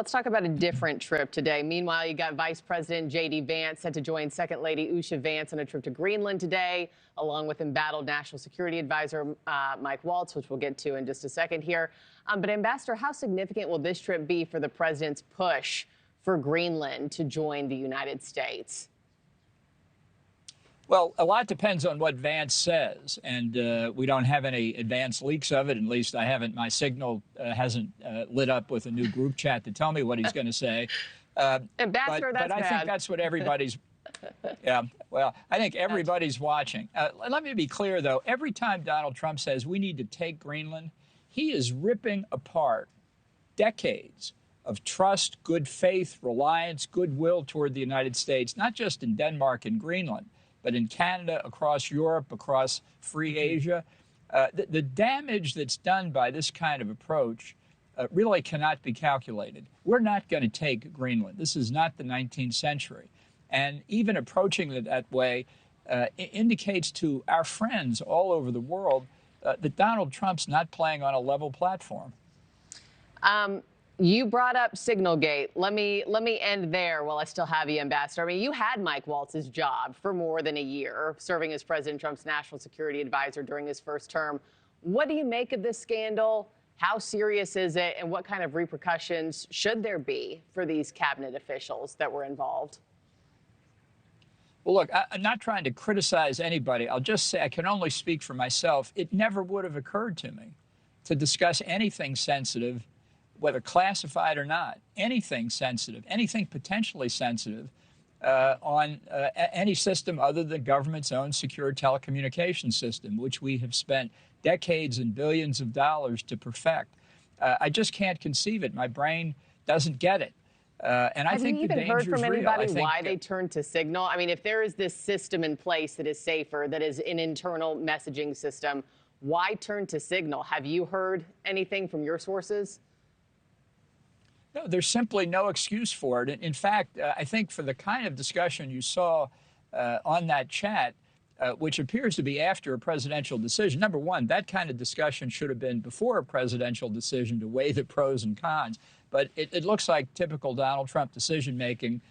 let's talk about a different trip today. Meanwhile, you got Vice President J.D. Vance set to join Second Lady Usha Vance on a trip to Greenland today, along with embattled National Security Advisor Mike Waltz, which we'll get to in just a second here. But Ambassador, how significant will this trip be for the president's push for Greenland to join the United States? Well, a lot depends on what Vance says, and we don't have any advance leaks of it. At least I haven't. My signal hasn't lit up with a new group chat to tell me what he's going to say. Ambassador, but I think that's what everybody's. Yeah, well, I think everybody's watching. Let me be clear, though. Every time Donald Trump says we need to take Greenland, he is ripping apart decades of trust, good faith, reliance, goodwill toward the United States, not just in Denmark and Greenland, but in Canada, across Europe, across free Asia. The damage that's done by this kind of approach really cannot be calculated. We're not going to take Greenland. This is not the 19th century. And even approaching it that way indicates to our friends all over the world that Donald Trump's not playing on a level platform. You brought up Signalgate. Let me end there while I still have you, Ambassador. I mean, you had Mike Waltz's job for more than a year, serving as President Trump's national security advisor during his first term. What do you make of this scandal? How serious is it? And what kind of repercussions should there be for these cabinet officials that were involved? Well, look, I'm not trying to criticize anybody. I'll just say I can only speak for myself. It never would have occurred to me to discuss anything sensitive, whether classified or not, anything sensitive, anything potentially sensitive on any system other than government's own secure telecommunications system, which we have spent decades and billions of dollars to perfect. I just can't conceive it. My brain doesn't get it. And I think the danger is real. Have you even heard from anybody why they turned to Signal? I mean, if there is this system in place that is safer, that is an internal messaging system, why turn to Signal? Have you heard anything from your sources? No, there's simply no excuse for it. In fact, I think for the kind of discussion you saw on that chat, which appears to be after a presidential decision, number one, that kind of discussion should have been before a presidential decision to weigh the pros and cons. But it looks like typical Donald Trump decision-making,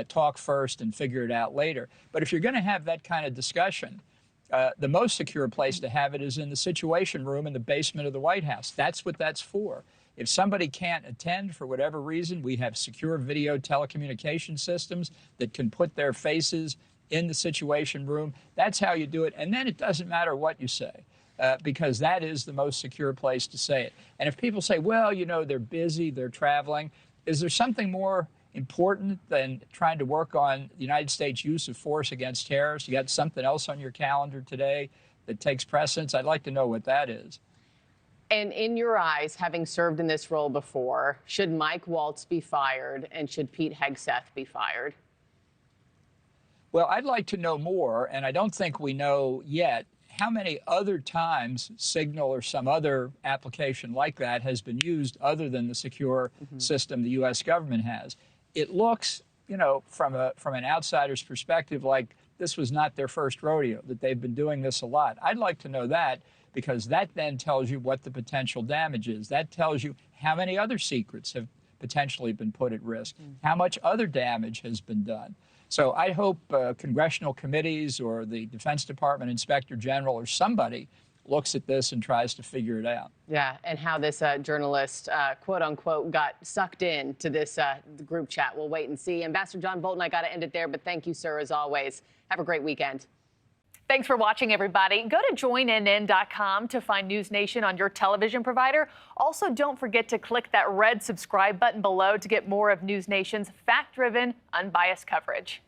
talk first and figure it out later. But if you're going to have that kind of discussion, the most secure place to have it is in the Situation Room in the basement of the White House. That's what that's for. If somebody can't attend for whatever reason, we have secure video telecommunication systems that can put their faces in the Situation Room. That's how you do it. And then it doesn't matter what you say, because that is the most secure place to say it. And if people say, well, you know, they're busy, they're traveling, is there something more important than trying to work on the United States use of force against terrorists? You got something else on your calendar today that takes precedence? I'd like to know what that is. And in your eyes, having served in this role before, should Mike Waltz be fired and should Pete Hegseth be fired? Well, I'd like to know more, and I don't think we know yet how many other times Signal or some other application like that has been used other than the secure system the U.S. government has. It looks, you know, from an outsider's perspective like this was not their first rodeo, that they've been doing this a lot. I'd like to know that, because that then tells you what the potential damage is. That tells you how many other secrets have potentially been put at risk, how much other damage has been done. So I hope congressional committees or the Defense Department Inspector General or somebody looks at this and tries to figure it out. Yeah, and how this journalist, quote unquote, got sucked into this group chat. We'll wait and see. Ambassador John Bolton, I got to end it there, but thank you, sir, as always. Have a great weekend. Thanks for watching, everybody. Go to joinnn.com to find NewsNation on your television provider. Also, don't forget to click that red subscribe button below to get more of NewsNation's fact-driven, unbiased coverage.